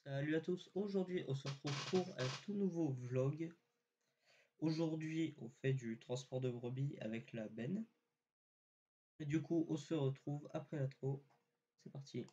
Salut à tous, aujourd'hui on se retrouve pour un tout nouveau vlog. Aujourd'hui on fait du transport de brebis avec la benne. Et du coup on se retrouve après l'intro. C'est parti.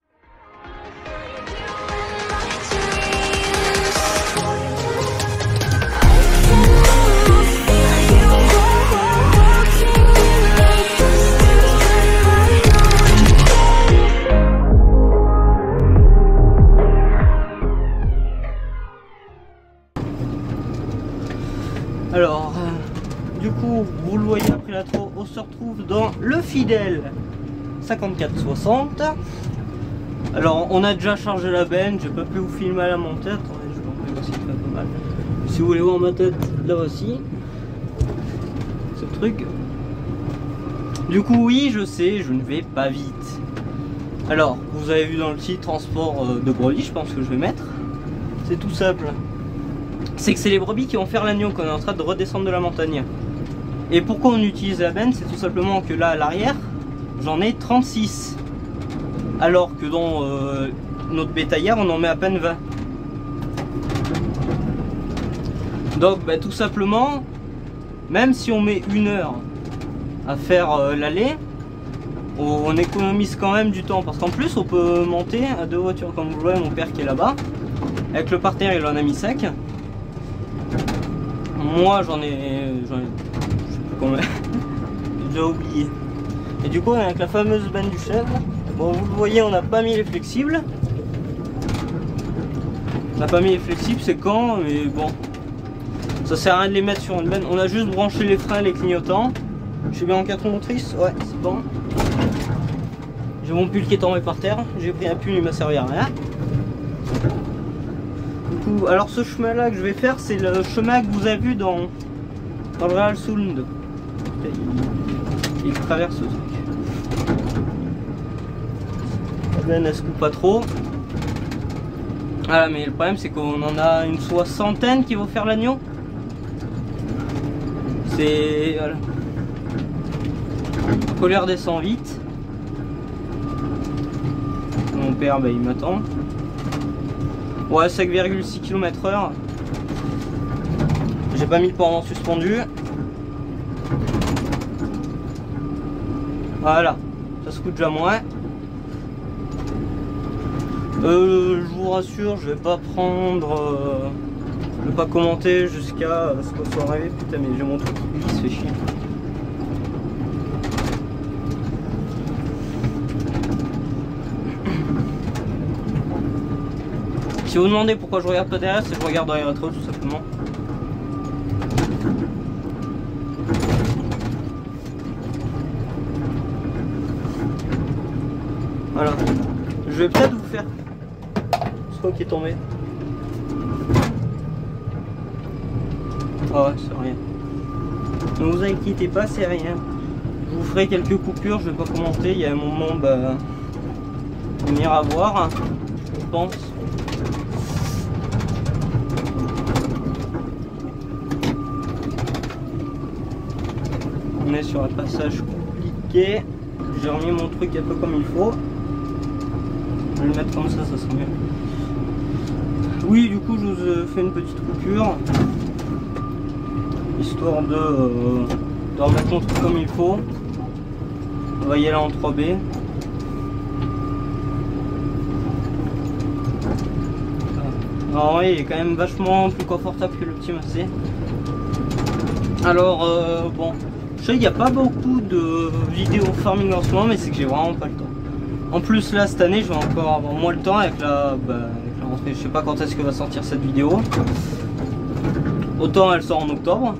Alors, du coup, vous le voyez après l'intro, on se retrouve dans le fidèle 5460. Alors, on a déjà chargé la benne, j'ai pas pu vous filmer à la montée. Attendez, je vais en faire aussi, fait un peu mal. Si vous voulez voir ma tête, là voici. Ce truc. Du coup, oui, je sais, je ne vais pas vite. Alors, vous avez vu dans le titre transport de brebis, je pense que je vais mettre. C'est tout simple. C'est que c'est les brebis qui vont faire l'agneau qu'on est en train de redescendre de la montagne. Et pourquoi on utilise la benne? C'est tout simplement que là à l'arrière, j'en ai 36. Alors que dans notre bétaillère, on en met à peine 20. Donc bah, tout simplement, même si on met 1 heure à faire l'aller, on économise quand même du temps. Parce qu'en plus on peut monter à 2 voitures, comme vous le voyez, mon père qui est là-bas. Avec le parterre, il en a mis 5. Moi j'en ai je sais plus combien, j'ai déjà oublié. Et du coup avec la fameuse benne du chèvre, bon vous le voyez, on n'a pas mis les flexibles. On n'a pas mis les flexibles, c'est quand, mais bon, ça sert à rien de les mettre sur une benne. On a juste branché les freins, les clignotants. Je suis bien en 4 motrices, ouais c'est bon. J'ai mon pull qui est tombé par terre, j'ai pris un pull, il m'a servi à rien. Alors ce chemin là que je vais faire, c'est le chemin que vous avez vu dans le Real Sound. Il traverse ce truc. La benne elle se coupe pas trop. Ah mais le problème c'est qu'on en a une 60aine qui vont faire l'agneau. C'est... voilà. La colère descend vite. Mon père bah, il m'attend. Ouais, 5,6 km/h. J'ai pas mis le port suspendu. Voilà, ça se coûte déjà moins. Je vous rassure, je vais pas prendre. Je vais pas commenter jusqu'à ce qu'on soit arrivé. Putain, mais j'ai mon truc qui se fait chier. Si vous demandez pourquoi je regarde pas derrière, c'est que je regarde dans les rétros tout simplement. Voilà. Je vais peut-être vous faire... C'est quoi qui est tombé? Ah ouais, c'est rien. Ne vous inquiétez pas, c'est rien. Je vous ferai quelques coupures, je vais pas commenter. Il y a un moment, bah... on ira voir, je pense. On est sur un passage compliqué. J'ai remis mon truc un peu comme il faut. Je vais le mettre comme ça sera mieux. Oui, du coup, je vous fais une petite coupure. Histoire de remettre mon truc comme il faut. On va y aller en 3B. Alors oui, il est quand même vachement plus confortable que le petit Macé. Alors, bon. Je sais qu'il n'y a pas beaucoup de vidéos farming en ce moment, mais c'est que j'ai vraiment pas le temps. En plus là cette année je vais encore avoir moins le temps avec la rentrée. Je sais pas quand est-ce que va sortir cette vidéo. Autant elle sort en octobre.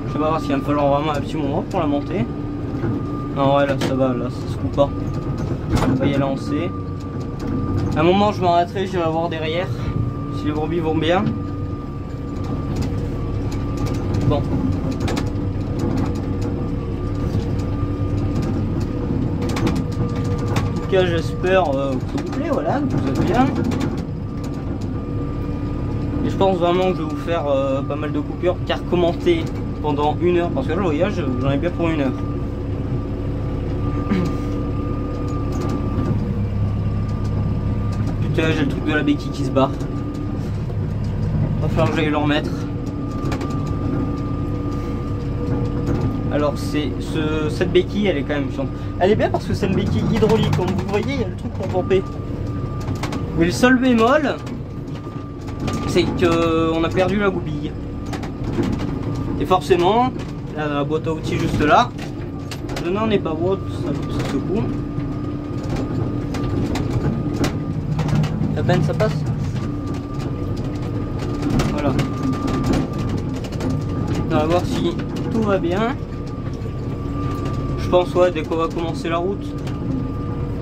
Je sais pas s'il va me falloir vraiment un petit moment pour la monter. Non ouais là ça va, là ça se coupe pas. On va y aller en C. À un moment je m'arrêterai, je vais voir derrière. Si les brebis vont bien. Bon. J'espère que ça vous plaît, voilà, que vous êtes bien. Et je pense vraiment que je vais vous faire pas mal de coupures, car commenter pendant 1 heure, parce que là le voyage j'en ai bien pour 1 heure. Tu vois, j'ai le truc de la béquille qui se barre. Va falloir que j'aille le remettre. Alors cette béquille, elle est quand même chiante. Elle est bien parce que c'est une béquille hydraulique. Comme vous voyez, il y a le truc pour pomper. Mais le seul bémol, c'est qu'on a perdu la goupille. Et forcément, la boîte à outils juste là, je n'en ai pas boîte, ça secoue. À peine ça passe. Voilà. On va voir si tout va bien. Je pense ouais, dès qu'on va commencer la route.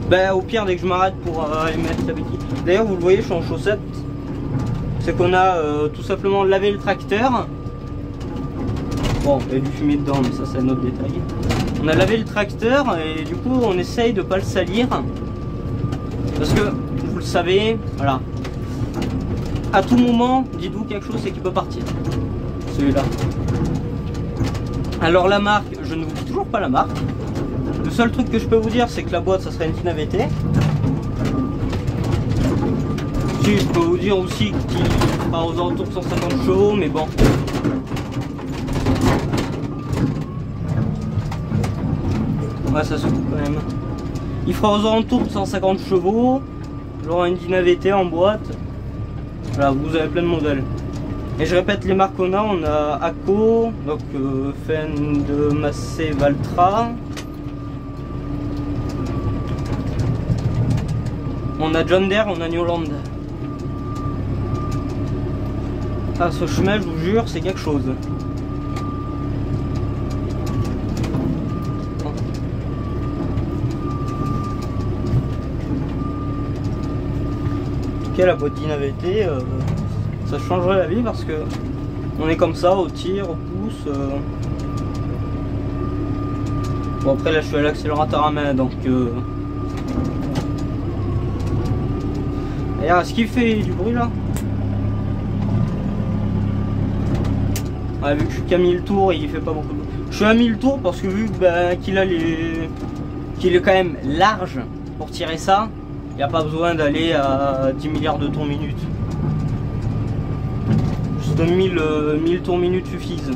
Ben au pire dès que je m'arrête pour aller mettre la béquille. D'ailleurs vous le voyez, je suis en chaussettes. C'est qu'on a tout simplement lavé le tracteur. Bon, il y a du fumier dedans, mais ça c'est un autre détail. On a lavé le tracteur et du coup on essaye de pas le salir. Parce que, vous le savez, voilà. À tout moment, dites-vous quelque chose, c'est qu'il peut partir. Celui-là. Alors la marque, je ne vous dis toujours pas la marque. Le seul truc que je peux vous dire, c'est que la boîte, ça serait une Tinavete. Si, je peux vous dire aussi qu'il fera aux alentours de 150 chevaux, mais bon. Ouais, ça se coupe quand même. Il fera aux alentours de 150 chevaux. J'aurai une Tinavete en boîte. Voilà, vous avez plein de modèles. Et je répète les marques qu'on a. On a ACO, donc Fend, Massey, Valtra. On a John Deere, on a New Holland. Ah, ce chemin, je vous jure, c'est quelque chose. La boîte Tinavete, ça changerait la vie parce que on est comme ça au tir, au pouce. Bon après là je suis à l'accélérateur à main donc d'ailleurs est-ce qu'il fait du bruit là? Ouais, vu que je suis qu'à 1000 tours il fait pas beaucoup de bruit. Je suis à 1000 tours parce que vu qu'il a qu'il est quand même large pour tirer ça. Il n'y a pas besoin d'aller à 10 milliards de tours minute. Juste 1000 tours minute suffisent.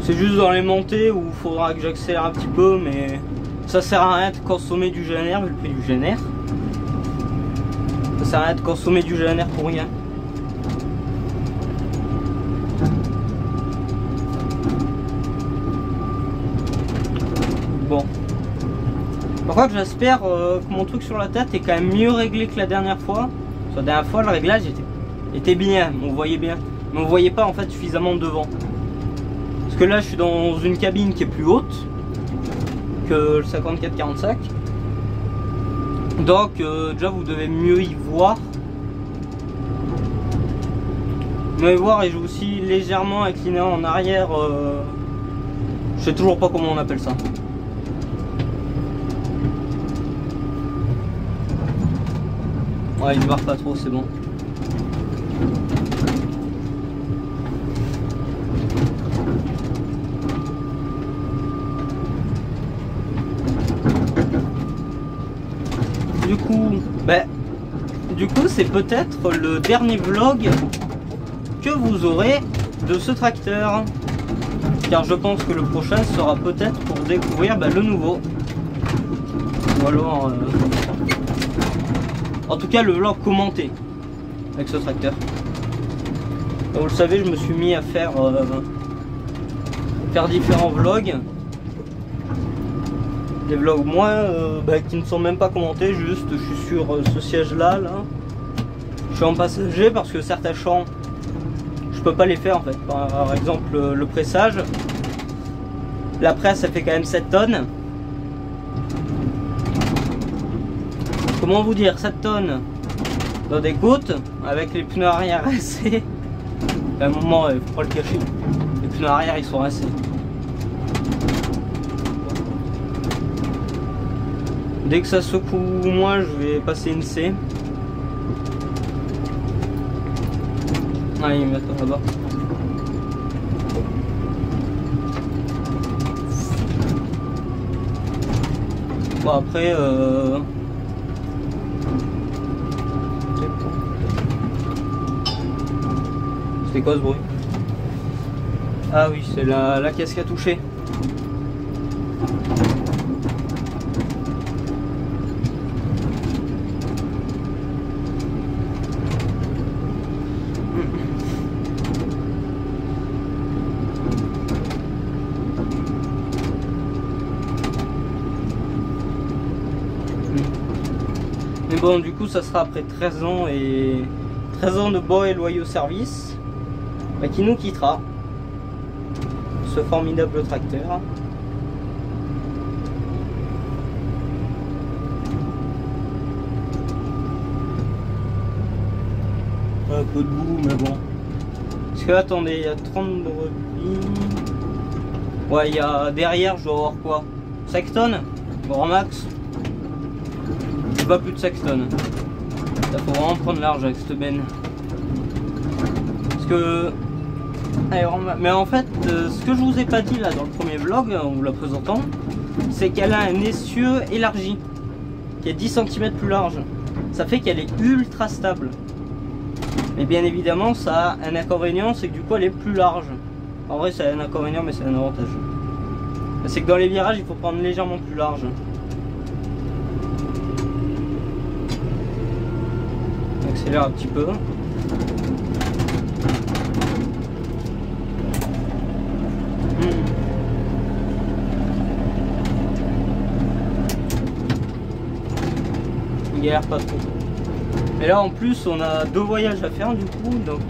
C'est juste dans les montées où il faudra que j'accélère un petit peu, mais ça sert à rien de consommer du GNR vu le prix du GNR. Ça sert à rien de consommer du GNR pour rien. Bon. Par contre j'espère que mon truc sur la tête est quand même mieux réglé que la dernière fois. La dernière fois le réglage était bien, on voyait bien. Mais on voyait pas en fait suffisamment devant. Parce que là je suis dans une cabine qui est plus haute que le 54-45. Donc déjà vous devez mieux y voir. Mieux y voir et je vais aussi légèrement incliné en arrière. Je sais toujours pas comment on appelle ça. Ouais, il ne barre pas trop, c'est bon. Du coup, c'est peut-être le dernier vlog que vous aurez de ce tracteur. Car je pense que le prochain sera peut-être pour découvrir le nouveau. Ou alors... en tout cas le vlog commenté avec ce tracteur. Comme vous le savez, je me suis mis à faire différents vlogs. Des vlogs moins qui ne sont même pas commentés, juste je suis sur ce siège là. Je suis en passager parce que certains champs je peux pas les faire en fait. Par exemple le pressage. La presse ça fait quand même 7 tonnes. Comment vous dire, 7 tonnes dans des côtes avec les pneus arrière rincés. À un moment, il faut pas le cacher. Les pneus arrière ils sont rincés. Dès que ça secoue moins, je vais passer une C. Ah, il met là-bas. Bon après c'est quoi ce bruit? Ah oui, c'est la caisse qui a touché. Mais bon, du coup, ça sera après 13 ans et 13 ans de bons et loyaux services qui nous quittera. Ce formidable tracteur. Un peu de boue, mais bon. Parce que attendez, il y a 30 brebis. Ouais, il y a derrière, je dois avoir quoi? 5 tonnes? Grand max. Pas plus de 5 tonnes. Il faut vraiment prendre large avec cette benne. Parce que. Mais en fait, ce que je vous ai pas dit là dans le premier vlog, en vous la présentant, c'est qu'elle a un essieu élargi, qui est 10 cm plus large. Ça fait qu'elle est ultra stable. Mais bien évidemment, ça a un inconvénient, c'est que du coup elle est plus large. En vrai, c'est un inconvénient, mais c'est un avantage. C'est que dans les virages, il faut prendre légèrement plus large. Accélère un petit peu. Il galère pas trop. Et là en plus on a 2 voyages à faire du coup, donc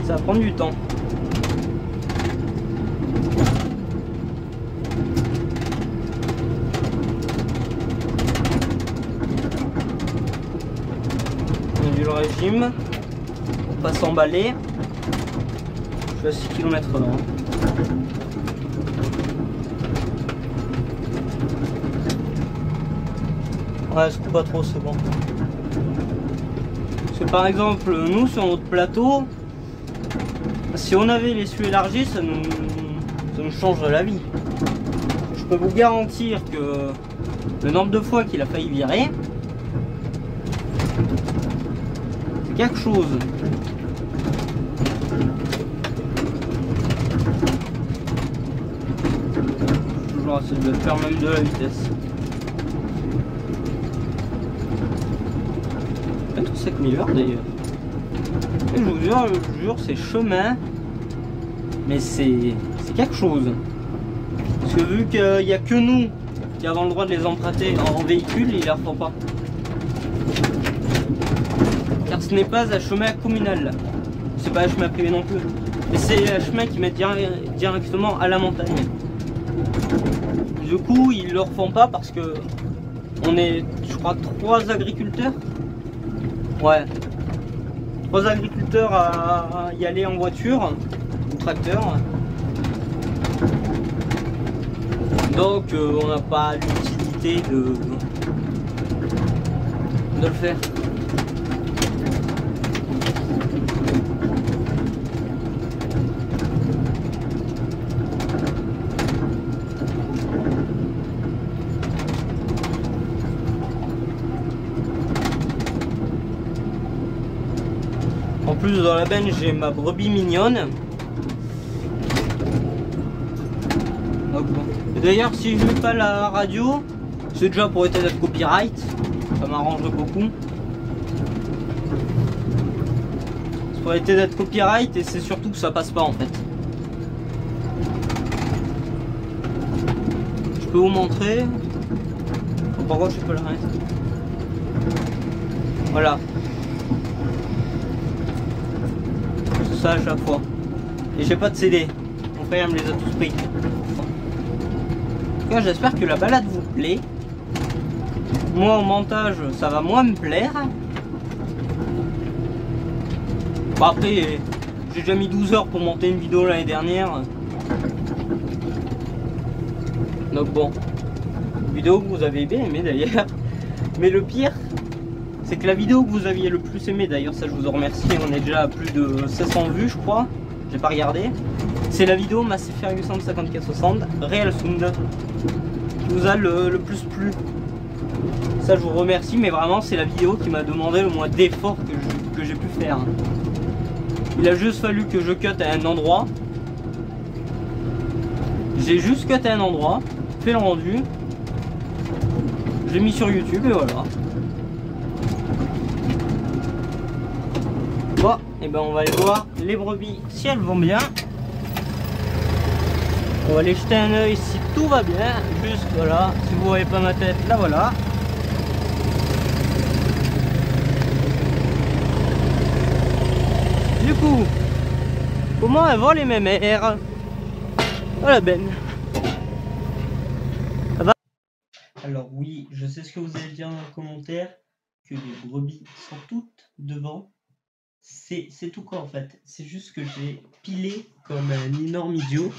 ça va prendre du temps. On a vu le régime, on va pas s'emballer. Je suis à 6 km/h. Ouais, je coupe pas trop, c'est bon. Parce que par exemple, nous sur notre plateau, si on avait l'essieu élargi, ça nous change la vie. Je peux vous garantir que le nombre de fois qu'il a failli virer, c'est quelque chose. Toujours essayer de faire même de la vitesse. 25 000 heures d'ailleurs. Et je vous jure, c'est chemin, mais c'est quelque chose. Parce que vu qu'il n'y a que nous qui avons le droit de les emprunter en véhicule, ils ne les refont pas. Car ce n'est pas un chemin communal. C'est pas un chemin privé non plus. Mais c'est un chemin qui met directement à la montagne. Du coup, ils ne le refont pas parce que on est, je crois, 3 agriculteurs. Ouais, 3 agriculteurs à y aller en voiture ou tracteur. Donc on n'a pas l'utilité de le faire. En plus dans la benne j'ai ma brebis mignonne. D'ailleurs si je mets pas la radio, c'est déjà pour éviter d'être copyright. Ça m'arrange beaucoup. C'est pour éviter d'être copyright et c'est surtout que ça passe pas en fait. Je peux vous montrer. Pourquoi je peux la mettre. Voilà. Ça à chaque fois. Et j'ai pas de CD. Mon frère me les a tous pris. En tout cas, j'espère que la balade vous plaît. Moi, au montage, ça va moins me plaire. Bon, après, j'ai déjà mis 12 heures pour monter une vidéo l'année dernière. Donc bon. Vidéo que vous avez bien aimé d'ailleurs. Mais le pire, c'est que la vidéo que vous aviez le plus aimé, d'ailleurs ça je vous en remercie, on est déjà à plus de 700 vues je crois, j'ai pas regardé. c'est la vidéo Massey Ferguson 5460 Real Sound qui vous a le plus plu. Ça je vous remercie, mais vraiment c'est la vidéo qui m'a demandé le moins d'efforts que j'ai pu faire. Il a juste fallu que je cut à un endroit. J'ai juste cut à un endroit, fait le rendu, je l'ai mis sur YouTube et voilà. Bon, et ben on va aller voir les brebis si elles vont bien. On va aller jeter un oeil si tout va bien. Juste voilà, si vous voyez pas ma tête, là voilà. Du coup, comment elles vont les mémères? Voilà Ben. Ça va? Alors oui, je sais ce que vous allez dire dans les commentaires, que les brebis sont toutes devant. C'est tout quoi en fait. C'est juste que j'ai pilé comme un énorme idiot.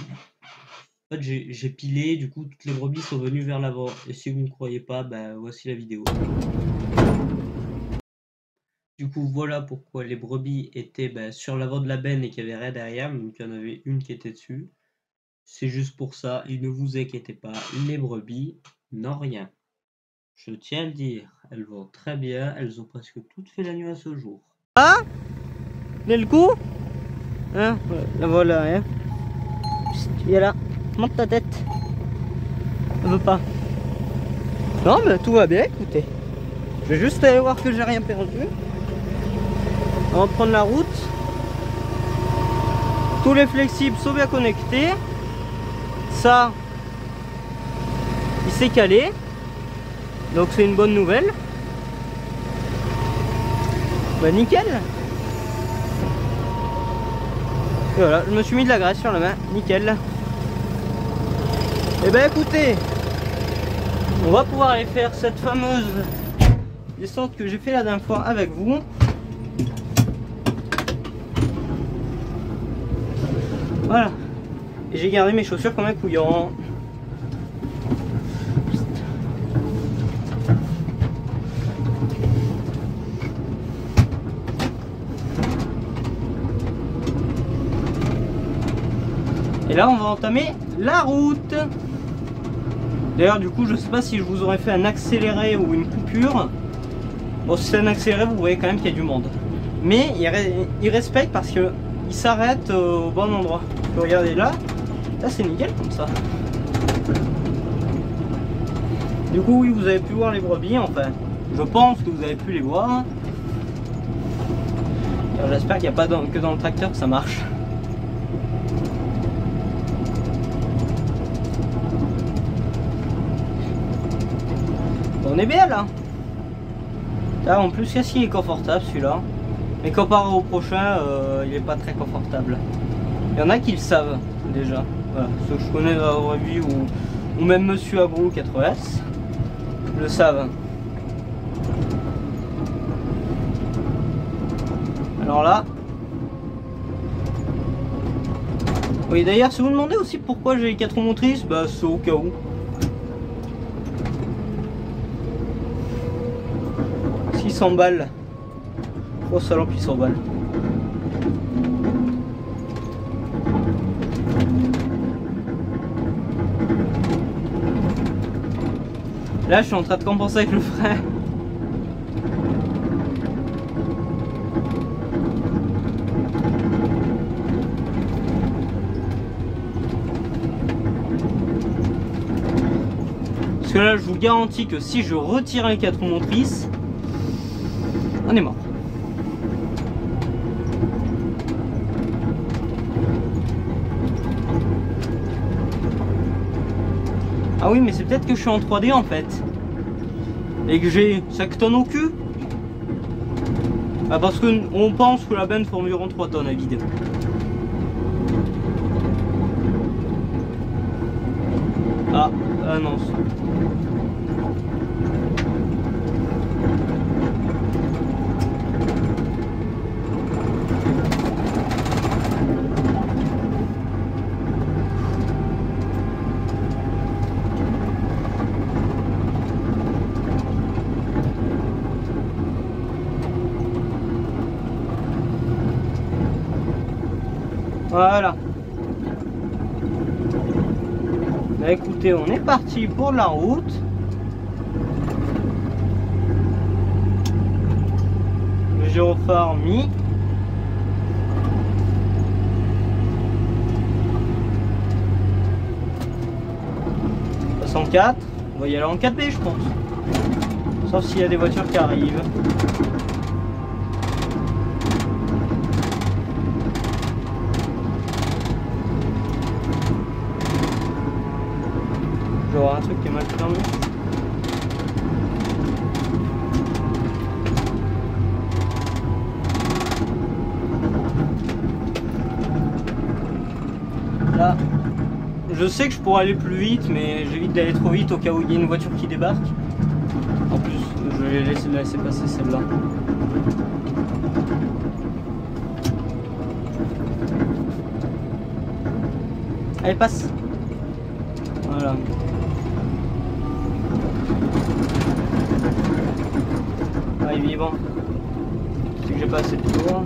En fait j'ai pilé, du coup toutes les brebis sont venues vers l'avant. Et si vous ne croyez pas, bah voici la vidéo. Du coup voilà pourquoi les brebis étaient sur l'avant de la benne et qu'il y avait rien derrière, donc il y en avait une qui était dessus. C'est juste pour ça, et ne vous inquiétez pas, les brebis n'ont rien. Je tiens à le dire, elles vont très bien, elles ont presque toutes fait la nuit à ce jour. Ah, mais le coup, hein, la voilà, hein. Viens là, monte ta tête. Elle veut pas. Non mais tout va bien, écoutez. Je vais juste aller voir que j'ai rien perdu. On va prendre la route. Tous les flexibles sont bien connectés. Ça, il s'est calé. Donc c'est une bonne nouvelle. Bah nickel. Et voilà, je me suis mis de la graisse sur la main, nickel. Et ben écoutez, on va pouvoir aller faire cette fameuse descente que j'ai fait la dernière fois avec vous. Voilà. Et j'ai gardé mes chaussures comme un couillon. Et là on va entamer la route. D'ailleurs du coup je sais pas si je vous aurais fait un accéléré ou une coupure. Bon si c'est un accéléré vous voyez quand même qu'il y a du monde. Mais il respecte parce que il s'arrête au bon endroit. Regardez là, là c'est nickel comme ça. Du coup oui vous avez pu voir les brebis, enfin je pense que vous avez pu les voir. J'espère qu'il n'y a pas que dans le tracteur que ça marche. On est bien là. Là en plus qu'est-ce qu'il est confortable celui-là. Mais comparé au prochain il est pas très confortable. Il y en a qui le savent déjà. Voilà, ceux que je connais dans la vraie vie ou même Monsieur Agro 4S le savent. Alors là. Oui d'ailleurs si vous me demandez aussi pourquoi j'ai les 4 roues motrices, bah c'est au cas où. 600 balles. Oh salon puis 100 balles. Là je suis en train de compenser avec le frein. Parce que là je vous garantis que si je retire les 4 roues motrices, on est mort. Ah oui mais c'est peut-être que je suis en 3D en fait. Et que j'ai 5 tonnes au cul. Ah parce qu'on pense que la benne fait environ 3 tonnes à vide. Ah non. Voilà. Bah écoutez, on est parti pour la route. Le gyrophare mis. On va y aller en 4B je pense. Sauf s'il y a des voitures qui arrivent. Je vais avoir un truc qui est mal fermé. Là. Je sais que je pourrais aller plus vite, mais j'évite d'aller trop vite au cas où il y a une voiture qui débarque. En plus, je vais la laisser passer celle-là. Allez, passe. Voilà. Ah, il est vivant. C'est que j'ai pas assez de tours.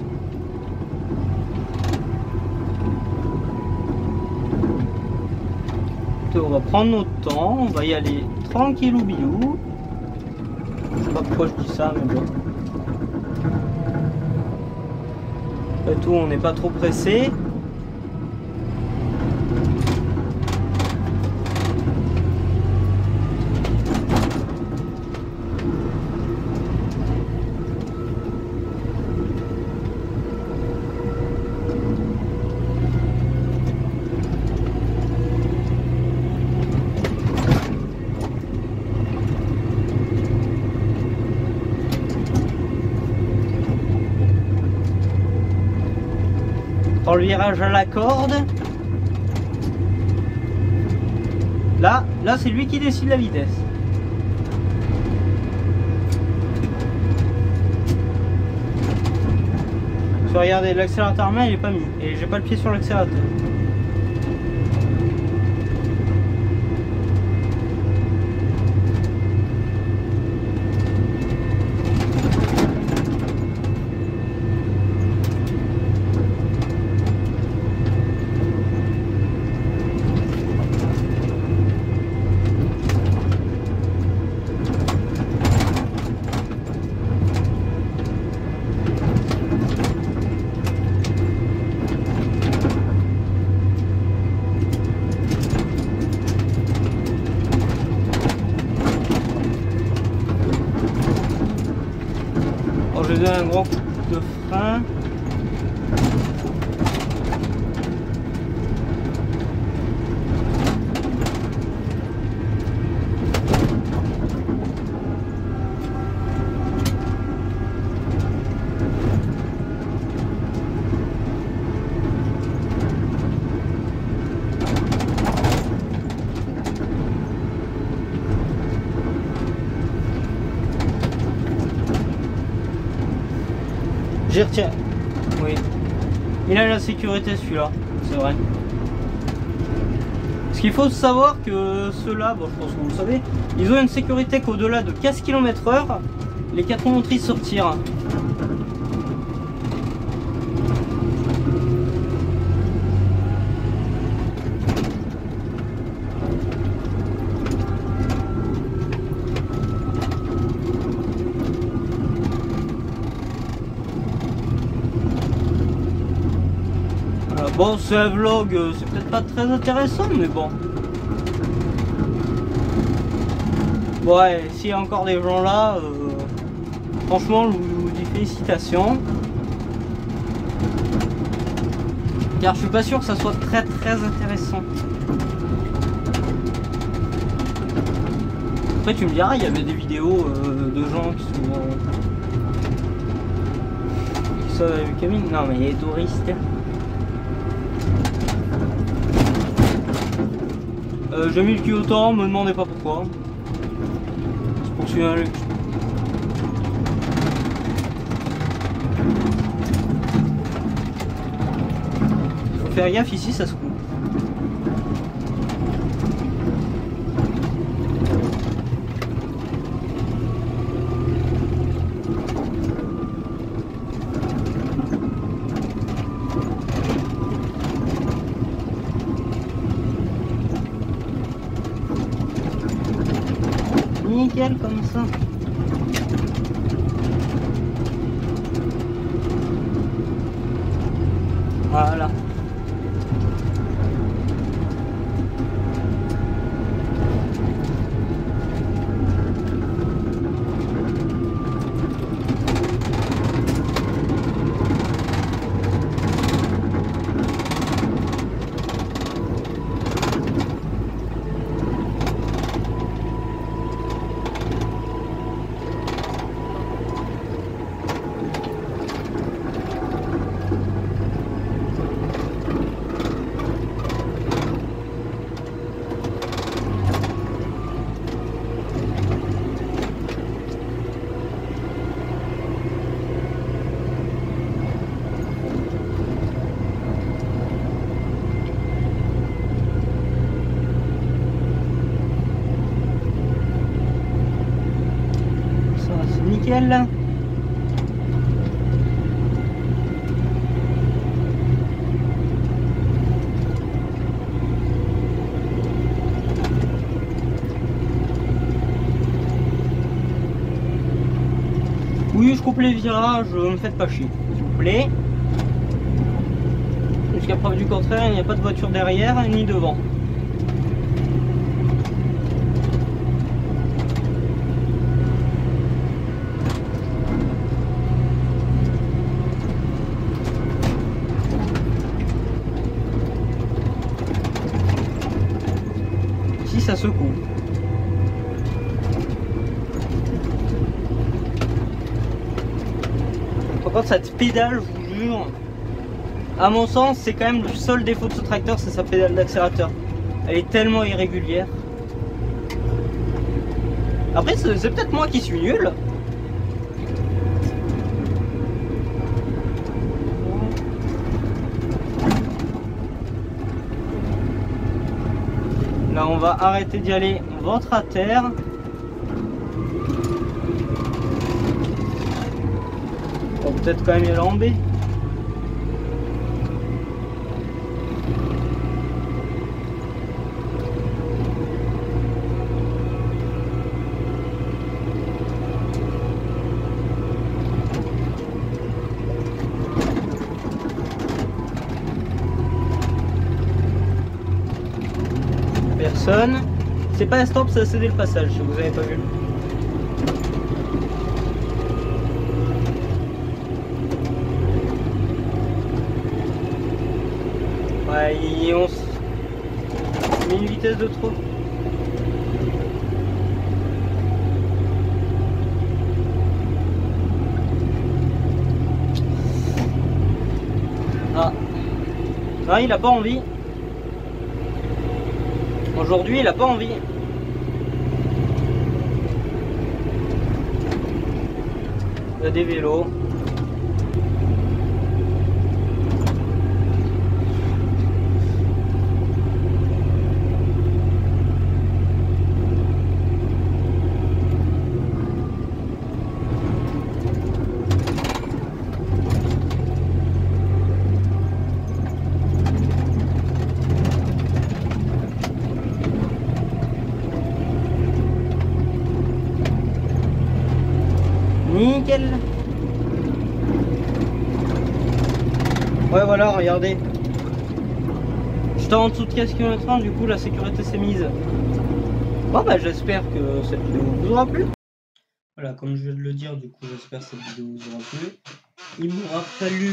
On va prendre notre temps, on va y aller tranquillou bilou. Je sais pas pourquoi je dis ça, mais bon. Après tout, on n'est pas trop pressé. Le virage à la corde. Là c'est lui qui décide la vitesse. Regardez, l'accélérateur à main il est pas mis et j'ai pas le pied sur l'accélérateur. Je donne un grand coup de frein. J'y retiens. Oui. Il a la sécurité celui-là, c'est vrai. Parce qu'il faut savoir que ceux-là, bon je pense que vous le savez, ils ont une sécurité qu'au-delà de 15 km/h, les 4 roues motrices se retirent. Bon, c'est un vlog, c'est peut-être pas très intéressant, mais bon. Ouais, s'il y a encore des gens là, franchement, je vous dis félicitations. Car je suis pas sûr que ça soit très intéressant. Après, tu me diras, il y avait des vidéos de gens qui sont avec le Camille. Non, mais il y a des touristes. J'ai mis le cul au temps, me demandez pas pourquoi. C'est pour suivre un luxe. Faut faire gaffe ici, ça se coupe. nickel comme ça. Voilà. Nickel. Oui, je coupe les virages, me faites pas chier, s'il vous plaît. Jusqu'à preuve du contraire, il n'y a pas de voiture derrière ni devant. Si ça secoue. Par contre, cette pédale, je vous jure, à mon sens, c'est quand même le seul défaut de ce tracteur, c'est sa pédale d'accélérateur. Elle est tellement irrégulière. Après, c'est peut-être moi qui suis nul. Là, on va arrêter d'y aller ventre à terre. On va peut-être quand même y aller en B. Personne. C'est pas un stop, ça a cédé le passage, si vous avez pas vu. Ouais, on met une vitesse de trop. Ah. Ah, il a pas envie. Aujourd'hui, il a pas envie. Il y a des vélos. Nickel. Ouais, voilà, regardez. J'étais en dessous de 15 km/h, du coup la sécurité s'est mise. Bon bah j'espère que cette vidéo vous aura plu. Voilà, comme je viens de le dire, du coup j'espère que cette vidéo vous aura plu. Il m'aura fallu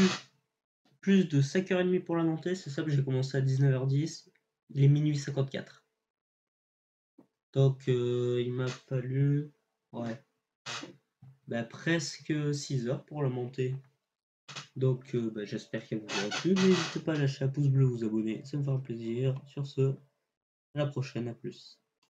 plus de 5h30 pour la monter, c'est ça que j'ai commencé à 19h10. Il est minuit 54. Donc il m'a fallu... Ouais. Bah, presque 6 heures pour la monter. Donc bah, j'espère qu'elle vous aura plu. N'hésitez pas à lâcher un pouce bleu, vous abonner, ça me fera plaisir. Sur ce, à la prochaine, à plus.